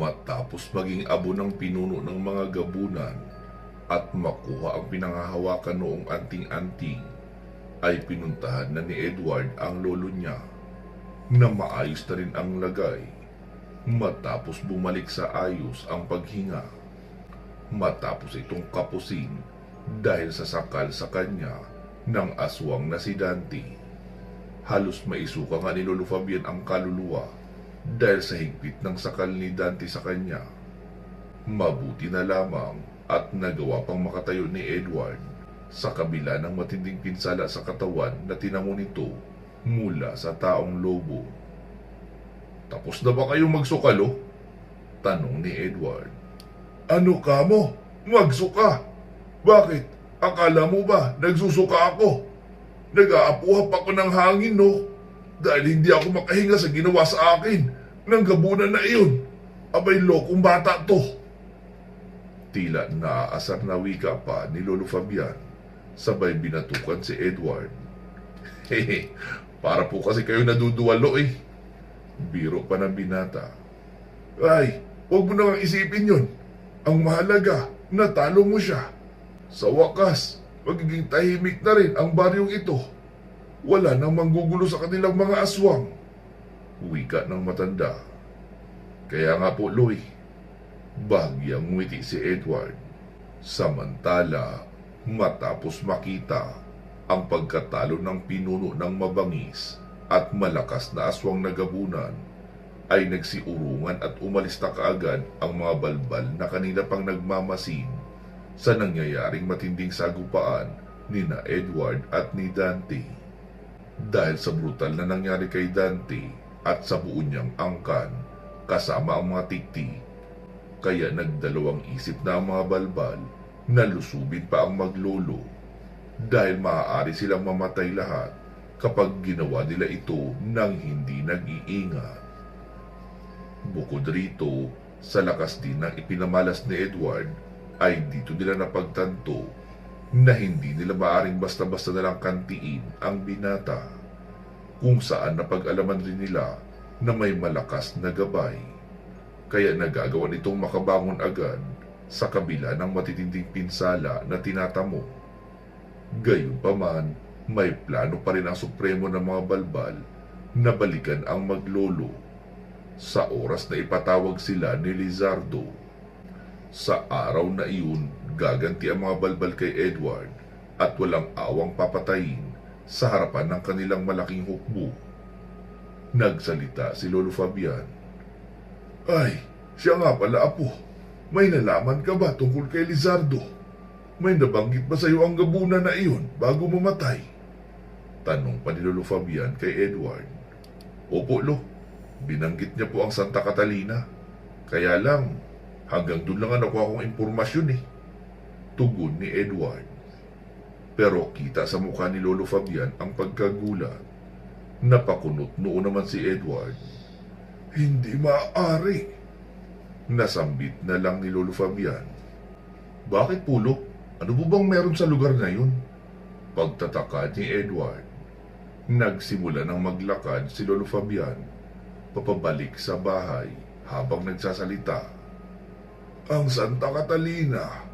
Matapos maging abo ng pinuno ng mga gabunan at makuha ang pinangahawakan noong anting-anting, ay pinuntahan na ni Edward ang lolo niya na maayos na rin ang lagay matapos bumalik sa ayos ang paghinga. Matapos itong kapusin dahil sa sakal sa kanya ng aswang na si Dante. Halos maisuka nga ni Lolo Fabian ang kaluluwa dahil sa higpit ng sakal ni Dante sa kanya. Mabuti na lamang at nagawa pang makatayo ni Edward sa kabila ng matinding pinsala sa katawan na tinamo nito mula sa taong lobo. "Tapos na ba kayong magsukalo?" tanong ni Edward. "Ano ka mo? Magsuka? Bakit? Akala mo ba nagsusuka ako? Nag-aapuhap ako ng hangin, no? Dahil hindi ako makahinga sa ginawa sa akin ng gabunan na iyon. Abay, lokong bata to." Tila naaasar na wika pa ni Lolo Fabian, sabay binatukan si Edward. "Hehe, para po kasi kayo naduduwalo eh." Biro pa ng binata. "Ay, huwag mo nang isipin yun. Ang mahalaga, natalo mo siya. Sa wakas, magiging tahimik na rin ang baryong ito. Wala nang manggugulo sa kanilang mga aswang." Wika ng matanda. "Kaya nga po, Loy." Bahagyang ngumiti si Edward. Samantala, matapos makita ang pagkatalo ng pinuno ng mabangis at malakas na aswang na gabunan, ay nagsiurungan at umalis na kaagad ang mga balbal na kanina pang nagmamasin sa nangyayaring matinding sagupaan ni na Edward at ni Dante. Dahil sa brutal na nangyari kay Dante at sa buo niyang angkan kasama ang mga tikti, kaya nagdalawang isip na ang mga balbal na lusubin pa ang maglolo dahil maaari silang mamatay lahat kapag ginawa nila ito nang hindi nag-iingat. Bukod rito, sa lakas din ng ipinamalas ni Edward, ay dito nila napagtanto na hindi nila maaring basta-basta nalang kantiin ang binata, kung saan napag-alaman rin nila na may malakas na gabay. Kaya nagagawa nitong makabangon agad sa kabila ng matitinding pinsala na tinatamo. Gayunpaman, may plano pa rin ang supremo ng mga balbal na balikan ang maglolo sa oras na ipatawag sila ni Lizardo. Sa araw na iyon, gaganti ang mga balbal kay Edward at walang awang papatayin sa harapan ng kanilang malaking hukbo. Nagsalita si Lolo Fabian. "Ay, siya nga pala, apo. May nalaman ka ba tungkol kay Lizardo? May nabanggit ba sa iyo ang gabunan na iyon bago mamatay?" Tanong pa ni Lolo Fabian kay Edward. "Opo, Lo. Binanggit niya po ang Santa Catalina. Kaya lang, hanggang doon lang ang nakuha kong impormasyon eh." Tugon ni Edward. Pero kita sa mukha ni Lolo Fabian ang pagkagulat. Napakunot noon naman si Edward. "Hindi maaari." Nasambit na lang ni Lolo Fabian. "Bakit, Pulo? Ano po bang meron sa lugar na yun?" Pagtataka ni Edward. Nagsimula ng maglakad si Lolo Fabian papabalik sa bahay habang nagsasalita. "Ang Santa Catalina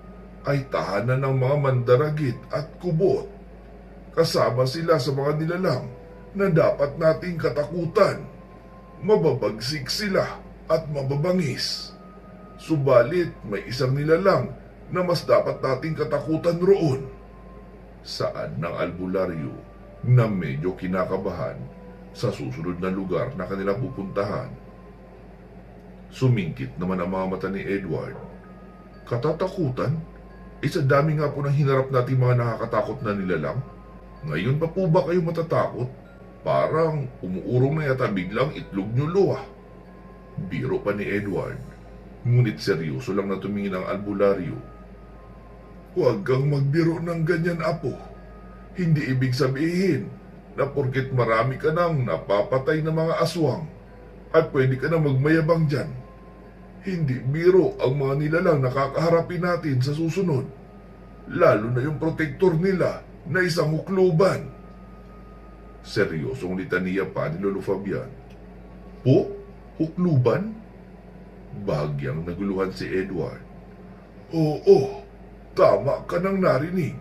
ay tahanan ng mga mandaragit at kubot. Kasama sila sa mga nilalang na dapat nating katakutan. Mababagsik sila at mababangis. Subalit may isang nilalang na mas dapat nating katakutan roon." Saad ng albularyo na medyo kinakabahan sa susunod na lugar na kanilang pupuntahan. Sumingkit naman ang mga mata ni Edward. "Katatakutan? Sa dami nga po ng hinarap natin mga nakakatakot na nilalang. Ngayon pa po ba kayo matatakot? Parang umuurong na yata biglang itlog nyo, Lo, ah." Biro pa ni Edward. Ngunit seryoso lang na tumingin ang albularyo. "Huwag kang magbiro ng ganyan, apo. Hindi ibig sabihin na porket marami ka nang napapatay na mga aswang at pwede ka na magmayabang dyan. Hindi biro ang mga nilalang nakakaharapin natin sa susunod. Lalo na yung protektor nila na isang hukluban." Seryosong litaniya pa ni Lolo Fabian. "Po? Hukluban?" Bahagyang naguluhan si Edward. Oo, tama ka nang narinig.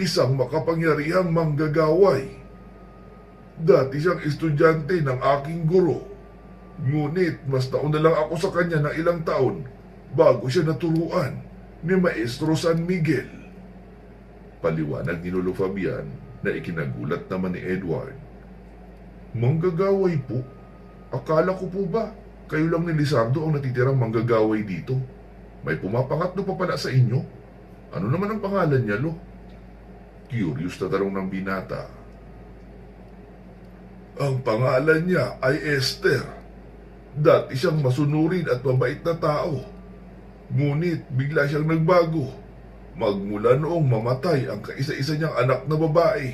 Isang makapangyarihang manggagaway. Dati siyang estudyante ng aking guro. Ngunit mas nauna lang ako sa kanya ng ilang taon bago siya naturuan ni Maestro San Miguel. Paliwanag ni Lolo Fabian na ikinagulat naman ni Edward. Manggagaway po? Akala ko po ba kayo lang ni Lizardo ang natitirang manggagaway dito? May pumapangatlo pa pala sa inyo? Ano naman ang pangalan niya, Lo? Curious na tanong ng binata. Ang pangalan niya ay Esther. Dati siyang masunurin at mabait na tao. Ngunit bigla siyang nagbago. Magmula noong mamatay ang kaisa-isa niyang anak na babae.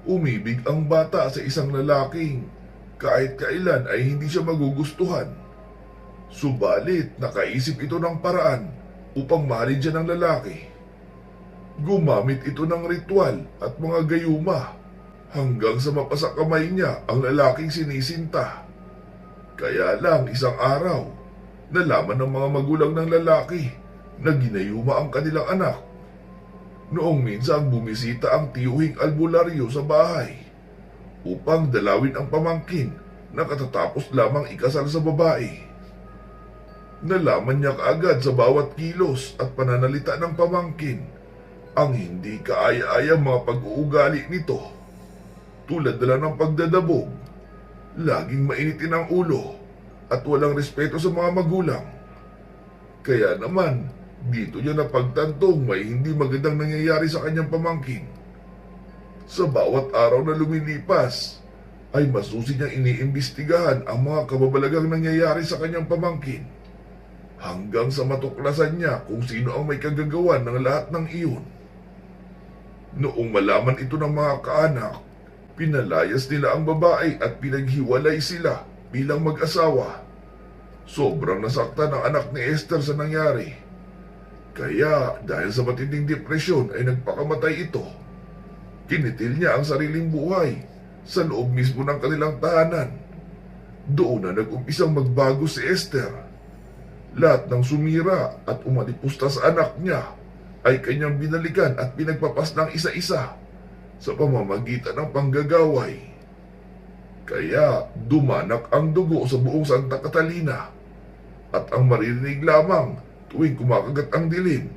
Umibig ang bata sa isang lalaking kahit kailan ay hindi siya magugustuhan. Subalit nakaisip ito ng paraan upang mahalin siya ng lalaki. Gumamit ito ng ritual at mga gayuma hanggang sa mapasa kamay niya ang lalaking sinisinta. Kaya lang isang araw, nalaman ng mga magulang ng lalaki na ginayuma ang kanilang anak. Noong minsan bumisita ang tiyuhing albularyo sa bahay upang dalawin ang pamangkin na katatapos lamang ikasal sa babae. Nalaman niya kaagad sa bawat kilos at pananalita ng pamangkin ang hindi kaaya-aya mga pag-uugali nito. Tulad na lang ng pagdadabog, laging mainitin ang ulo at walang respeto sa mga magulang. Kaya naman, dito niya napagtantong may hindi magandang nangyayari sa kanyang pamangkin. Sa bawat araw na lumilipas, ay masusi niyang iniimbestigahan ang mga kababalagang nangyayari sa kanyang pamangkin. Hanggang sa matuklasan niya kung sino ang may kagagawan ng lahat ng iyon. Noong malaman ito ng mga kaanak, pinalayas nila ang babae at pinaghiwalay sila bilang mag-asawa. Sobrang nasaktan ang anak ni Esther sa nangyari. Kaya dahil sa matinding depresyon ay nagpakamatay ito. Kinitil niya ang sariling buhay sa loob mismo ng kanilang tahanan. Doon na nag-umpisang magbago si Esther. Lahat ng sumira at umalipusta sa anak niya ay kanyang binalikan at pinagpapas ng isa-isa sa pamamagitan ng panggagaway. Kaya dumanak ang dugo sa buong Santa Catalina at ang maririnig lamang tuwing kumakagat ang dilim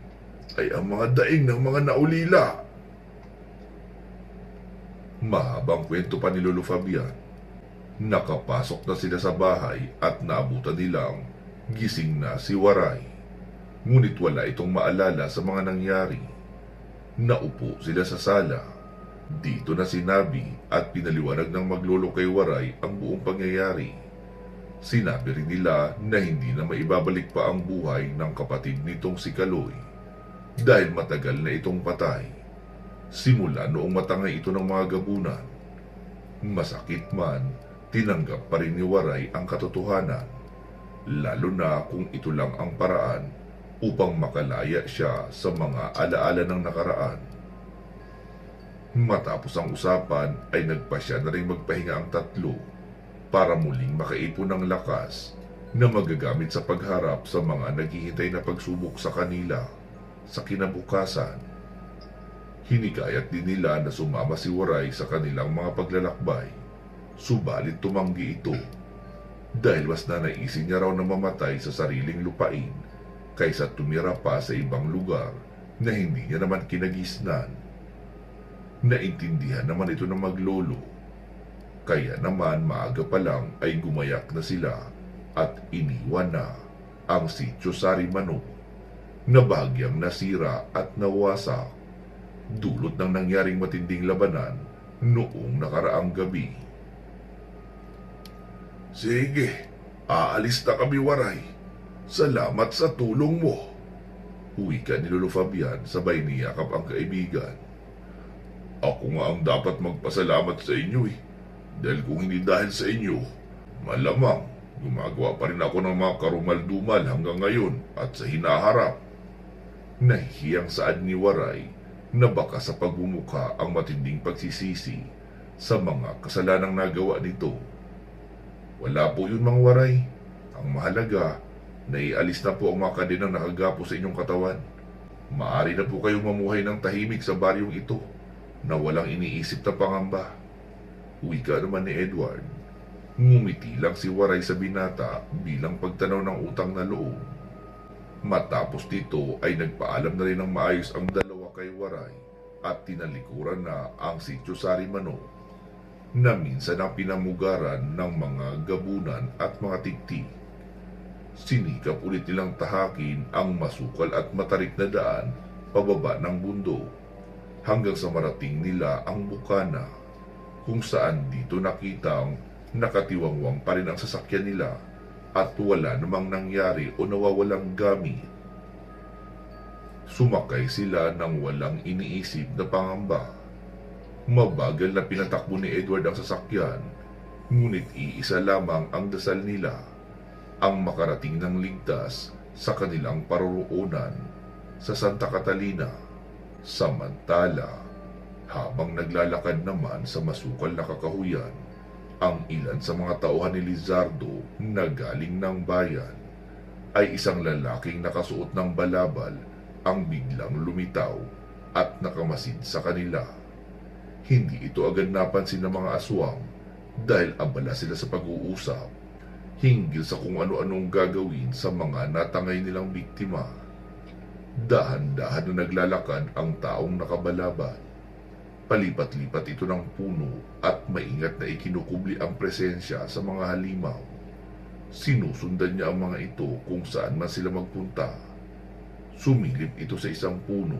ay ang mga daing ng mga naulila. Mahabang kwento pa ni Lolo Fabian. Nakapasok na sila sa bahay at naabutan nilang gising na si Waray. Ngunit wala itong maalala sa mga nangyari. Naupo sila sa sala. Dito na sinabi at pinaliwanag ng maglolo kay Waray ang buong pangyayari. Sinabi rin nila na hindi na maibabalik pa ang buhay ng kapatid nitong si Kaloy dahil matagal na itong patay. Simula noong matangay ito ng mga gabunan. Masakit man, tinanggap pa rin ni Waray ang katotohanan, lalo na kung ito lang ang paraan upang makalaya siya sa mga alaala ng nakaraan. Matapos ang usapan ay nagpasya na rin magpahinga ang tatlo para muling makaipon ng lakas na magagamit sa pagharap sa mga naghihintay na pagsubok sa kanila sa kinabukasan. Hinikayat din nila na sumama si Waray sa kanilang mga paglalakbay, subalit tumanggi ito dahil mas nanaisin niya raw na mamatay sa sariling lupain kaysa tumira pa sa ibang lugar na hindi niya naman kinagisnan. Naintindihan naman ito ng maglolo, kaya naman maaga pa lang ay gumayak na sila at iniwan na ang sitio Sarimano na bahagyang nasira at nawasak dulot ng nangyaring matinding labanan noong nakaraang gabi. Sige, aalis na kami, Waray. Salamat sa tulong mo. Wika ni Lolo Fabian sabay niyakap ang kaibigan. Ako nga ang dapat magpasalamat sa inyo dahil kung hindi dahil sa inyo, malamang gumagawa pa rin ako ng mga karumal-dumal hanggang ngayon at sa hinaharap. Nahihiyang saad ni Waray na baka sa pagbumuka ang matinding pagsisisi sa mga kasalanang nagawa nito. Wala po yun, Mang Waray. Ang mahalaga Naialis na po ang mga kadenang nakagapo sa inyong katawan. Maaari na po kayong mamuhay ng tahimik sa baryong ito na walang iniisip na pangamba. Wika naman ni Edward. Ngumiti lang si Waray sa binata bilang pagtanaw ng utang na loob. Matapos nito ay nagpaalam na rin ng maayos ang dalawa kay Waray at tinalikuran na ang sitio Sarimano na minsan ang pinamugaran ng mga gabunan at mga tiktik. Sinikap ulit nilang tahakin ang masukal at matarik na daan pababa ng bundok hanggang sa marating nila ang bukana, kung saan dito nakitang nakatiwangwang pa rin ang sasakyan nila at wala namang nangyari o nawawalang gamit. Sumakay sila ng walang iniisip na pangamba. Mabagal na pinatakbo ni Edward ang sasakyan, ngunit iisa lamang ang dasal nila, ang makarating ng ligtas sa kanilang paroroonan sa Santa Catalina. Samantala, habang naglalakad naman sa masukal na kakahuyan, ang ilan sa mga tauhan ni Lizardo na galing ng bayan ay isang lalaking nakasuot ng balabal ang biglang lumitaw at nakamasid sa kanila. Hindi ito agad napansin ng mga aswang dahil abala sila sa pag-uusap hinggil sa kung ano-anong gagawin sa mga natangay nilang biktima. Dahan-dahan na naglalakad ang taong nakabalabal. Palipat-lipat ito ng puno at maingat na ikinukubli ang presensya sa mga halimaw. Sinusundan niya ang mga ito kung saan man sila magpunta. Sumilip ito sa isang puno.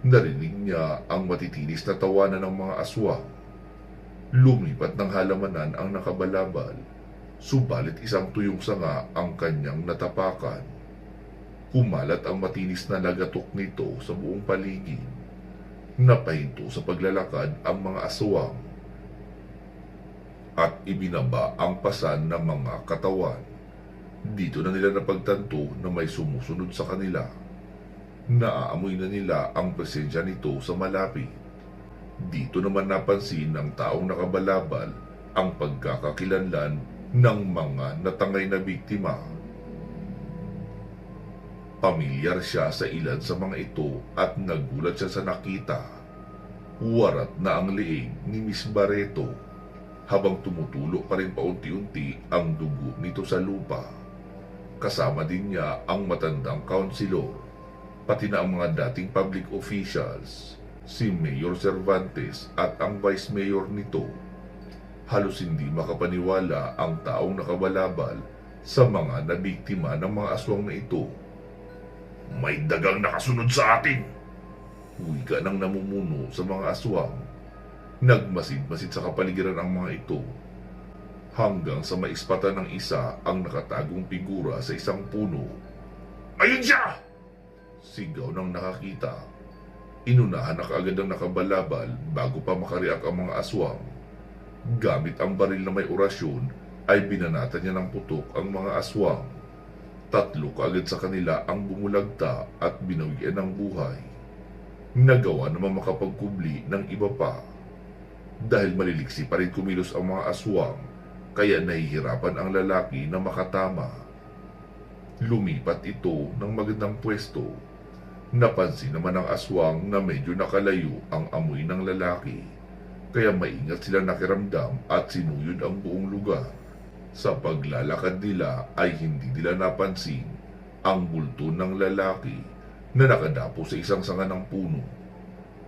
Narinig niya ang matitinis na tawanan ng mga aswang. Lumipat ng halamanan ang nakabalabal, subalit isang tuyong sanga ang kanyang natapakan. Kumalat ang matinis na lagatok nito sa buong paligid. Napahinto sa paglalakad ang mga aswang at ibinaba ang pasan ng mga katawan. Dito na nila napagtanto na may sumusunod sa kanila. Naaamoy na nila ang presensya nito sa malapit. Dito naman napansin ng taong nakabalabal ang pagkakakilanlan ng mga natangay na biktima. Pamilyar siya sa ilan sa mga ito at nagulat siya sa nakita. Warat na ang leeg ni Miss Barreto habang tumutulo pa rin paunti-unti ang dugo nito sa lupa. Kasama din niya ang matandang counselor, pati na ang mga dating public officials, si Mayor Cervantes at ang vice mayor nito. Halos hindi makapaniwala ang taong nakabalabal sa mga nabiktima ng mga aswang na ito. May dagang nakasunod sa atin! Wika ng namumuno sa mga aswang. Nagmasid-masid sa kapaligiran ang mga ito, hanggang sa maispatan ng isa ang nakatagong figura sa isang puno. Ayun siya! Sigaw ng nakakita. Inunahan na kaagad ang nakabalabal bago pa makareak ang mga aswang. Gamit ang baril na may orasyon ay binanatan niya ng putok ang mga aswang. 3 kaagad sa kanila ang bumulagta at binawian ng buhay. Nagawa naman makapagkubli ng iba pa. Dahil maliliksi pa rin kumilos ang mga aswang, kaya nahihirapan ang lalaki na makatama. Lumipat ito ng magandang pwesto. Napansin naman ng aswang na medyo nakalayo ang amoy ng lalaki, kaya maingat sila nakiramdam at sinuyod ang buong lugar. Sa paglalakad nila ay hindi nila napansin ang bulto ng lalaki na nakadapo sa isang sanga ng puno.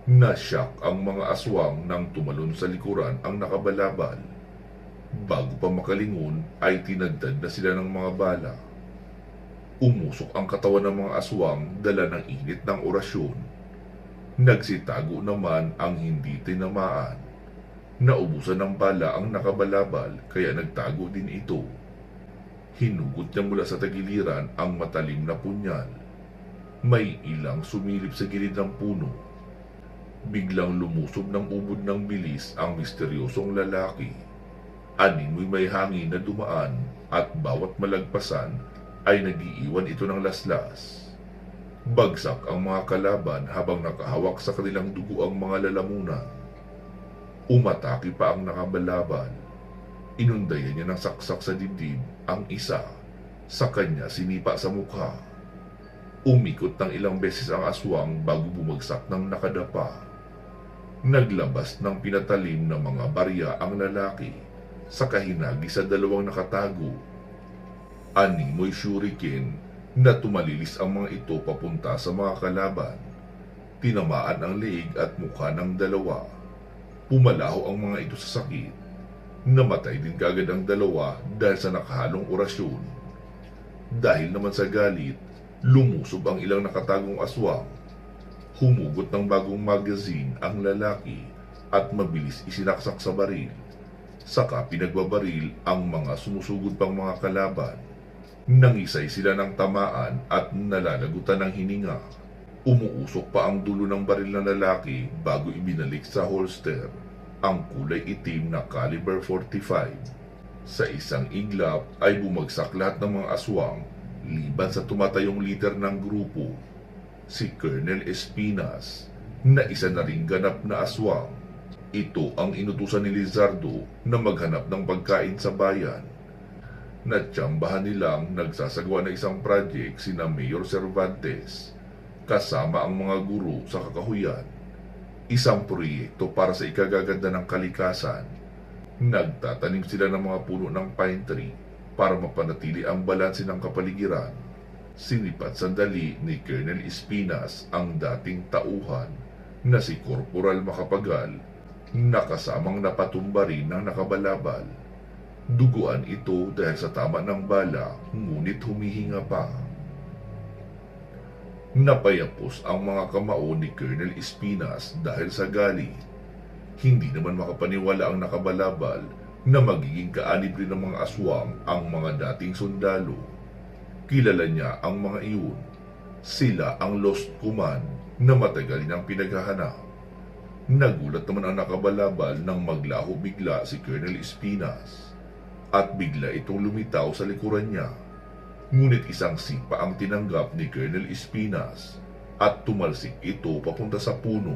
Nasyak ang mga aswang nang tumalon sa likuran ang nakabalabal. Bago pa makalingon ay tinagdad na sila ng mga bala. Umusok ang katawan ng mga aswang dala ng init ng orasyon. Nagsitago naman ang hindi tinamaan. Naubusan ng bala ang nakabalabal kaya nagtago din ito. Hinugot niya mula sa tagiliran ang matalim na punyal. May ilang sumilip sa gilid ng puno. Biglang lumusob ng ubod ng bilis ang misteryosong lalaki. Animoy may hangin na dumaan at bawat malagpasan ay nagiiwan ito ng laslas. Bagsak ang mga kalaban habang nakahawak sa kanilang dugo ang mga lalamunan. Umatake pa ang nakabalabal. Inundayan niya ng saksak sa dibdib ang isa. Sa kanya sinipa sa mukha. Umikot ng ilang beses ang aswang bago bumagsak ng nakadapa. Naglabas ng pinatalim na mga barya ang lalaki sa kahinagi sa dalawang nakatago. Animoy shuriken na tumalilis ang mga ito papunta sa mga kalaban. Tinamaan ang leeg at mukha ng dalawa. Pumalaho ang mga ito sa sakit. Namatay din kaagad ang dalawa dahil sa nakahalong orasyon. Dahil naman sa galit, lumusob ang ilang nakatagong aswang. Humugot ng bagong magazine ang lalaki at mabilis isinaksak sa baril. Saka pinagbabaril ang mga sumusugod pang mga kalaban. Nangisay sila ng tamaan at nalalagutan ng hininga. Umuusok pa ang dulo ng baril ng lalaki bago ibinalik sa holster ang kulay itim na caliber 45. Sa isang iglap ay bumagsak lahat ng mga aswang liban sa tumatayong leader ng grupo, si Colonel Espinas, na isa na ring ganap na aswang. Ito ang inutusan ni Lizardo na maghanap ng pagkain sa bayan. Natsambahan nilang nagsasagawa ng isang project sina Mayor Cervantes kasama ang mga guro sa kakahuyan. Isang proyekto para sa ikagaganda ng kalikasan. Nagtatanim sila ng mga puno ng pine tree para mapanatili ang balanse ng kapaligiran. Sinipat sandali ni Colonel Espinas ang dating tauhan na si Corporal Macapagal na kasamang napatumba rin ng nakabalabal. Duguan ito dahil sa tama ng bala, ngunit humihinga pa. Napayapos ang mga kamao ni Colonel Espinas dahil sa galit. Hindi naman makapaniwala ang nakabalabal na magiging kaanib rin ng mga aswang ang mga dating sundalo. Kilala niya ang mga iyon. Sila ang Lost Command na matagal niyang pinaghahanap. Nagulat naman ang nakabalabal nang maglaho bigla si Colonel Espinas at bigla itong lumitaw sa likuran niya. Ngunit isang sipa ang tinanggap ni Colonel Espinas at tumalsik ito papunta sa puno.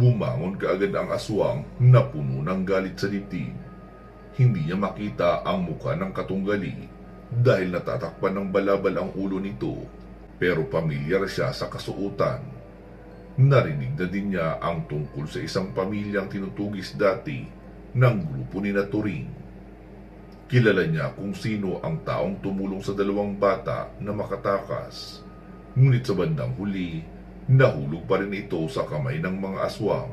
Bumangon kaagad ang aswang na puno ng galit sa dibdib. Hindi niya makita ang mukha ng katunggali dahil natatakpan ng balabal ang ulo nito, pero pamilyar siya sa kasuotan. Narinig na din niya ang tungkol sa isang pamilyang tinutugis dati ng grupo ni Turing. Kilala niya kung sino ang taong tumulong sa dalawang bata na makatakas. Ngunit sa bandang huli, nahulog pa rin ito sa kamay ng mga aswang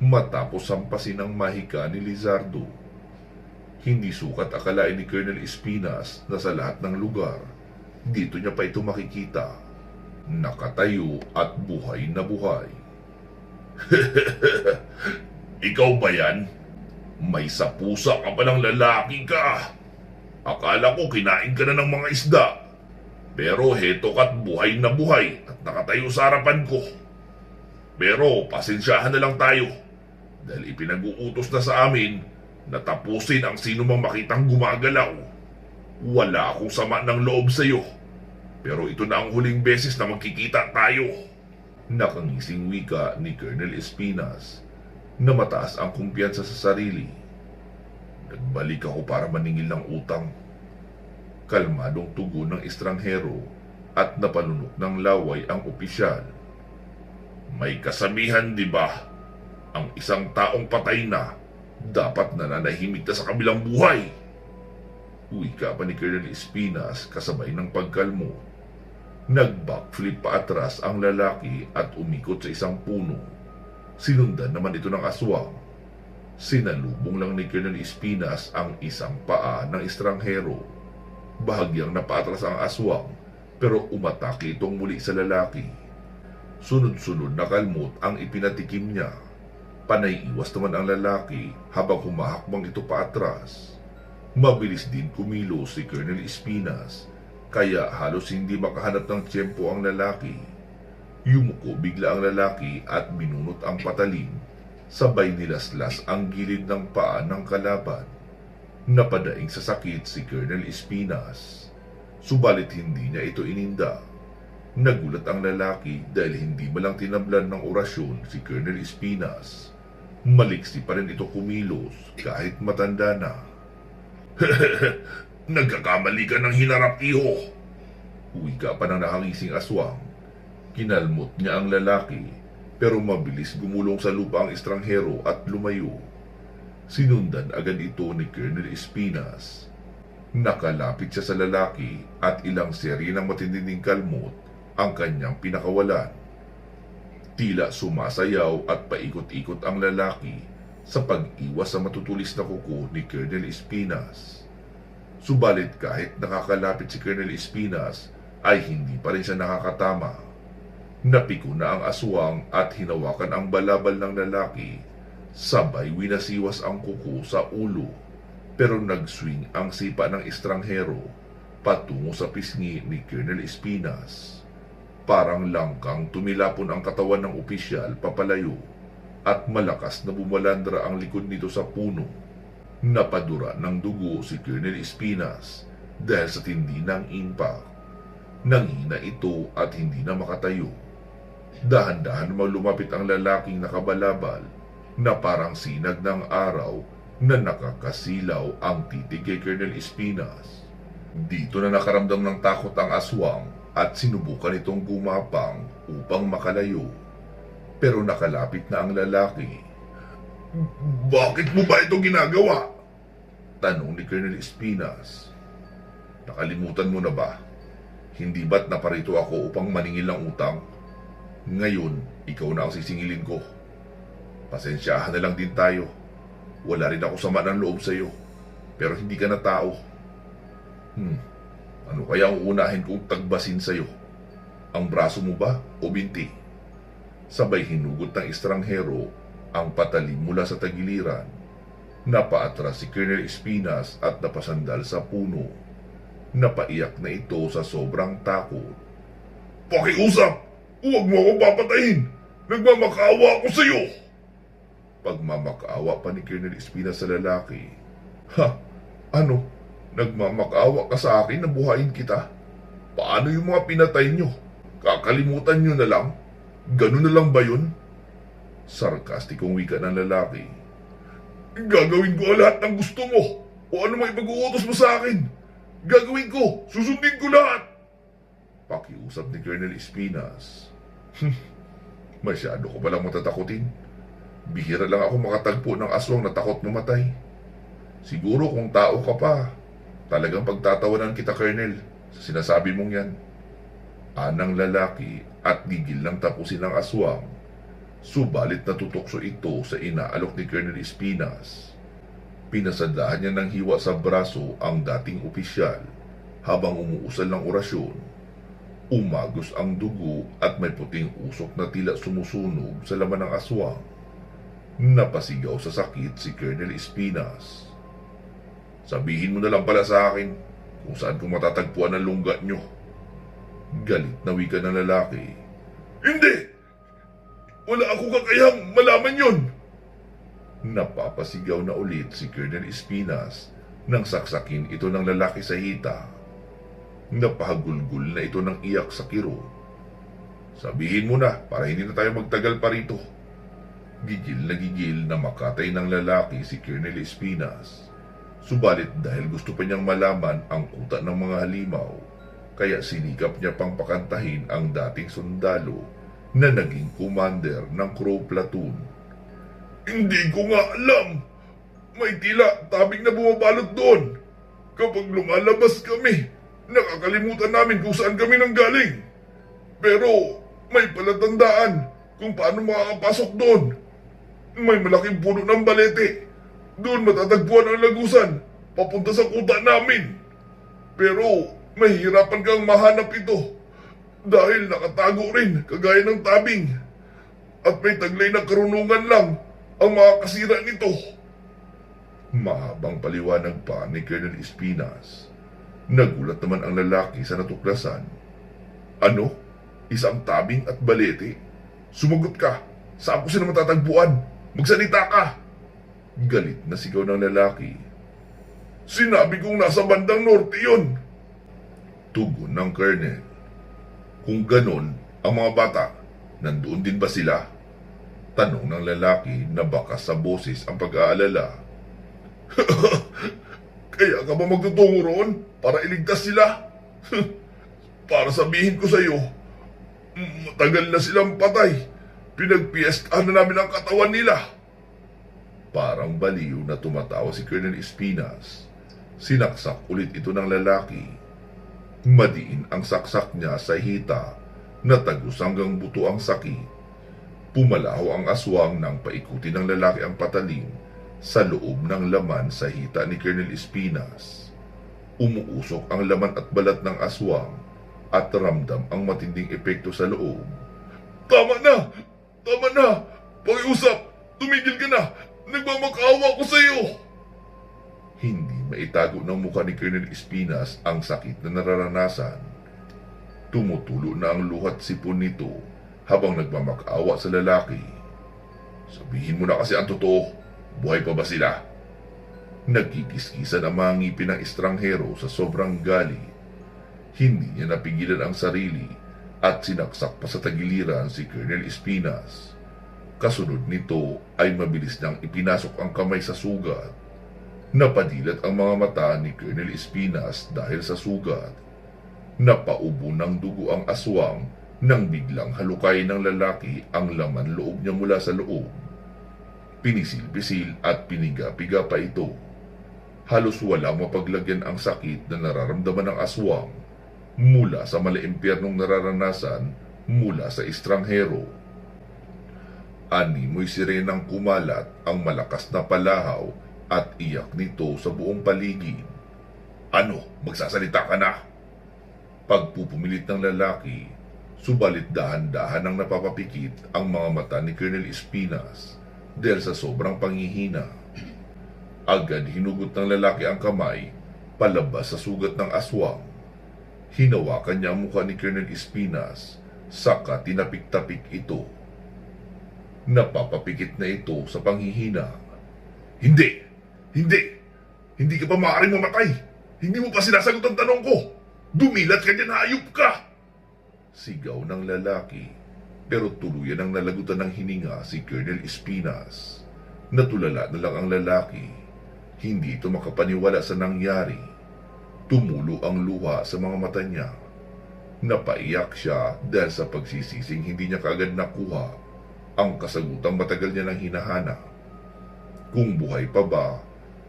matapos sampasin ng mahika ni Lizardo. Hindi sukat akalain ni Colonel Espinas na sa lahat ng lugar, dito niya pa ito makikita. Nakatayo at buhay na buhay. Ikaw ba yan? May sapusa ka pa ng lalaki ka. Akala ko kinain ka na ng mga isda. Pero heto ka't buhay na buhay at nakatayo sa harapan ko. Pero pasensyahan na lang tayo dahil ipinag-uutos na sa amin na tapusin ang sino mang makitang gumagalaw. Wala akong sama ng loob sa iyo, pero ito na ang huling beses na magkikita tayo. Nakangising wika ni Colonel Espinas na mataas ang kumpiyansa sa sarili. Nagbalik ako para maningil ng utang. Kalmadong tugon ng estranghero at napalunok ng laway ang opisyal. May kasabihan, di ba? Ang isang taong patay na dapat nananahimik na sa kabilang buhay. Wika pa ni Colonel Espinas kasabay ng pagkalmo. Nag-backflip pa atras ang lalaki at umikot sa isang puno. Sinundan naman ito ng aswang. Sinalubong lang ni Colonel Espinas ang isang paa ng estranghero. Bahagyang napaatras ang aswang pero umatake itong muli sa lalaki. Sunod-sunod na kalmot ang ipinatikim niya. Panay iwas naman ang lalaki habang humahakbang ito paatras. Mabilis din kumilos si Colonel Espinas kaya halos hindi makahanap ng tiyempo ang lalaki. Yumuko bigla ang lalaki at binunot ang patalim. Sabay nilaslas ang gilid ng paa ng kalaban. Napadaing sa sakit si Colonel Espinas. Subalit hindi niya ito ininda. Nagulat ang lalaki dahil hindi malang tinablan ng orasyon si Colonel Espinas. Maliksi pa rin ito kumilos kahit matanda na. Nagkakamali ka ng hinarap, iho. Wika pa ng nakangising aswang. Kinalmot niya ang lalaki, pero mabilis gumulong sa lupa ang estranghero at lumayo. Sinundan agad ito ni Colonel Espinas. Nakalapit siya sa lalaki at ilang serye ng matinding kalmot ang kanyang pinakawalan. Tila sumasayaw at paikot-ikot ang lalaki sa pag-iwas sa matutulis na kuko ni Colonel Espinas. Subalit kahit nakakalapit si Colonel Espinas ay hindi pa rin siya nakakatama. Napiko na ang aswang at hinawakan ang balabal ng lalaki. Sabay winasiwas ang kuko sa ulo, pero nag-swing ang sipa ng estranghero patungo sa pisngi ni Colonel Espinas. Parang langkang tumilapon ang katawan ng opisyal papalayo at malakas na bumalandra ang likod nito sa puno. Napadura ng dugo si Colonel Espinas dahil sa tindi ng impact. Nanghina ito at hindi na makatayo. Dahan-dahan lumapit ang lalaking nakabalabal na parang sinag ng araw na nakakasilaw ang titig kay Colonel Espinas. Dito na nakaramdam ng takot ang aswang at sinubukan itong gumapang upang makalayo. Pero nakalapit na ang lalaki. Bakit mo ba ito ginagawa? Tanong ni Colonel Espinas. Nakalimutan mo na ba? Hindi ba't naparito ako upang maningil ng utang? Ngayon, ikaw na ang sisingilin ko. Pasensyahan na lang din tayo. Wala rin ako sama ng loob sa iyo. Pero hindi ka na tao. Ano kaya ang unahin kong tagbasin sa iyo? Ang braso mo ba o binti? Sabay hinugot ng estranghero ang patalim mula sa tagiliran. Napaatras si Colonel Espinas at napasandal sa puno. Napaiyak na ito sa sobrang takot. Pakiusap! Huwag mo akong papatayin! Nagmamakaawa ako sa iyo! Pagmamakaawa pa ni Colonel Espinas sa lalaki. Ha? Ano? Nagmamakaawa ka sa akin na buhayin kita? Paano yung mga pinatay nyo? Kakalimutan nyo na lang? Ganun na lang ba yun? Sarkastikong wika ng lalaki. Gagawin ko lahat ng gusto mo o ano may pag-uutos mo sa akin. Gagawin ko! Susundin ko lahat! Pakiusap ni Colonel Espinas. Masyado ko palang matatakutin. Bihira lang ako makatagpo ng aswang na takot mamatay. Siguro kung tao ka pa, talagang pagtatawanan kita, Colonel, sa sinasabi mong yan. Anang lalaki at gigil lang tapusin ang aswang. Subalit natutokso ito sa inaalok ni Colonel Espinas. Pinasadahan niya ng hiwa sa braso ang dating opisyal habang umuusal ng orasyon. Umagos ang dugo at may puting usok na tila sumusunog sa laman ng aswang. Napasigaw sa sakit si Colonel Espinas. Sabihin mo na lang pala sa akin kung saan ko matatagpuan ang lungga nyo. Galit na wika ng lalaki. Hindi! Wala ako kakayang malaman yon! Napapasigaw na ulit si Colonel Espinas nang saksakin ito ng lalaki sa hita. Napahagulgul na ito ng iyak sa kiro. Sabihin mo na para hindi na tayo magtagal pa rito. Gigil na makatay ng lalaki si Colonel Espinas. Subalit dahil gusto pa niyang malaman ang kuta ng mga halimaw, kaya sinikap niya pang pakantahin ang dating sundalo na naging commander ng Crow Platoon. Hindi ko nga alam. May tila tabing na bumabalot doon. Kapag lumalabas kami, nakakalimutan namin kung saan kami nanggaling. Pero may palatandaan kung paano makakapasok doon. May malaking puno ng balete. Doon matatagpuan ang lagusan papunta sa kuta namin. Pero mahihirapan kang mahanap ito dahil nakatago rin kagaya ng tabing. At may taglay na karunungan lang ang mga kasira nito. Mahabang paliwanag pa ni Colonel Espinas. Nagulat naman ang lalaki sa natuklasan. Ano? Isang tabing at balete? Sumagot ka. Saan ko sila matatagpuan? Magsalita ka! Galit na sigaw ng lalaki. Sinabi kong nasa bandang norte yun! Tugon ng Colonel. Kung ganon, ang mga bata, nandoon din ba sila? Tanong ng lalaki na bakas sa boses ang pag-aalala. Kaya ka ba magtutungo roon para iligtas sila? Para sabihin ko sa iyo, matagal na silang patay. Pinagpiestahan na namin ang katawan nila. Parang baliw na tumatawa si Colonel Espinas. Sinaksak ulit ito ng lalaki. Madiin ang saksak niya sa hita na tagos hanggang buto ang sakit. Pumalaho ang aswang nang paikuti ng lalaki ang patalim sa loob ng laman sa hita ni Colonel Espinas. Umuusok ang laman at balat ng aswang at ramdam ang matinding epekto sa loob. Tama na! Tama na! Pakiusap! Tumigil ka na! Nagmamakaawa ko sa iyo! Hindi maitago ng mukha ni Colonel Espinas ang sakit na nararanasan. Tumutulo na ang luhat sipon nito habang nagmamakaawa sa lalaki. Sabihin mo na kasi ang totoo. Buhay pa ba sila? Nagkikiskisan ang mga ngipin ng estranghero sa sobrang galit. Hindi niya napigilan ang sarili at sinaksak pa sa tagiliran si Colonel Espinas. Kasunod nito ay mabilis niyang ipinasok ang kamay sa sugat. Napadilat ang mga mata ni Colonel Espinas dahil sa sugat. Napaubo ng dugo ang aswang nang biglang halukay ng lalaki ang laman loob niya mula sa loob. Pinisil-pisil at piniga-piga pa ito. Halos walang mapaglagyan ang sakit na nararamdaman ng aswang mula sa maliimpyernong nararanasan mula sa estranghero. Animoy sirenang kumalat ang malakas na palahaw at iyak nito sa buong paligid. Ano, magsasalita ka na? Pagpupumilit ng lalaki, subalit dahan-dahan ang napapapikit ang mga mata ni Colonel Espinas dahil sa sobrang panghihina. Agad hinugot ng lalaki ang kamay palabas sa sugat ng aswang. Hinawakan niya ang mukha ni Colonel Espinas, saka tinapik-tapik ito. Napapapikit na ito sa panghihina. Hindi! Hindi! Hindi ka pa maaaring mamatay! Hindi mo pa sinasagot ang tanong ko! Dumilat ka dyan, hayop ka! Sigaw ng lalaki, pero tuluyan ang nalagutan ng hininga si Colonel Espinas. Natulala na lang ang lalaki. Hindi ito makapaniwala sa nangyari. Tumulo ang luha sa mga mata niya. Napaiyak siya dahil sa pagsisising hindi niya kaagad nakuha ang kasagutang matagal niya nang hinahanap. Kung buhay pa ba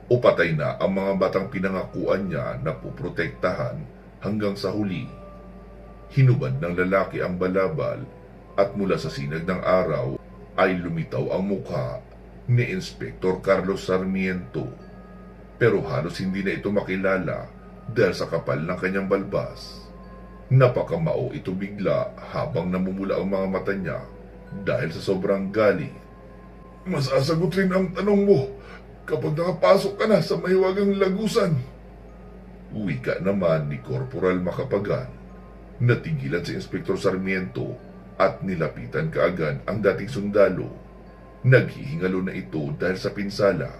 o patay na ang mga batang pinangakuan niya na puprotektahan hanggang sa huli. Hinubad ng lalaki ang balabal at mula sa sinag ng araw ay lumitaw ang mukha ni Inspektor Carlos Sarmiento. Pero halos hindi na ito makilala dahil sa kapal ng kanyang balbas. Napakamao ito bigla habang namumula ang mga mata niya dahil sa sobrang galit. Masasagot rin ang tanong mo kapag nakapasok ka na sa mahiwagang lagusan. Wika naman ni Corporal Macapagal. Natigilan si Inspektor Sarmiento at nilapitan kaagad ang dating sundalo. Naghihingalo na ito dahil sa pinsala.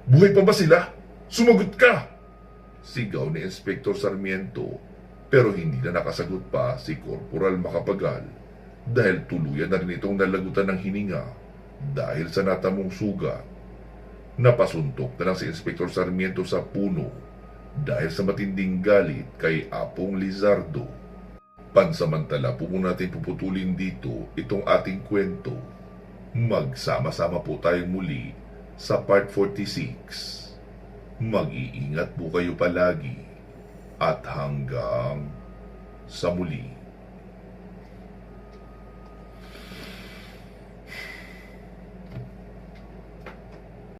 Buhay pa ba sila? Sumagot ka! Sigaw ni Inspektor Sarmiento, pero hindi na nakasagot pa si Corporal Macapagal dahil tuluyan na rin itong nalagutan ng hininga dahil sa natamong sugat. Napasuntok na lang si Inspektor Sarmiento sa puno dahil sa matinding galit kay Apong Lizardo. Pansamantala po muna natin puputulin dito itong ating kwento. Magsama-sama po tayong muli sa part 46. Mag-iingat po kayo palagi at hanggang sa muli.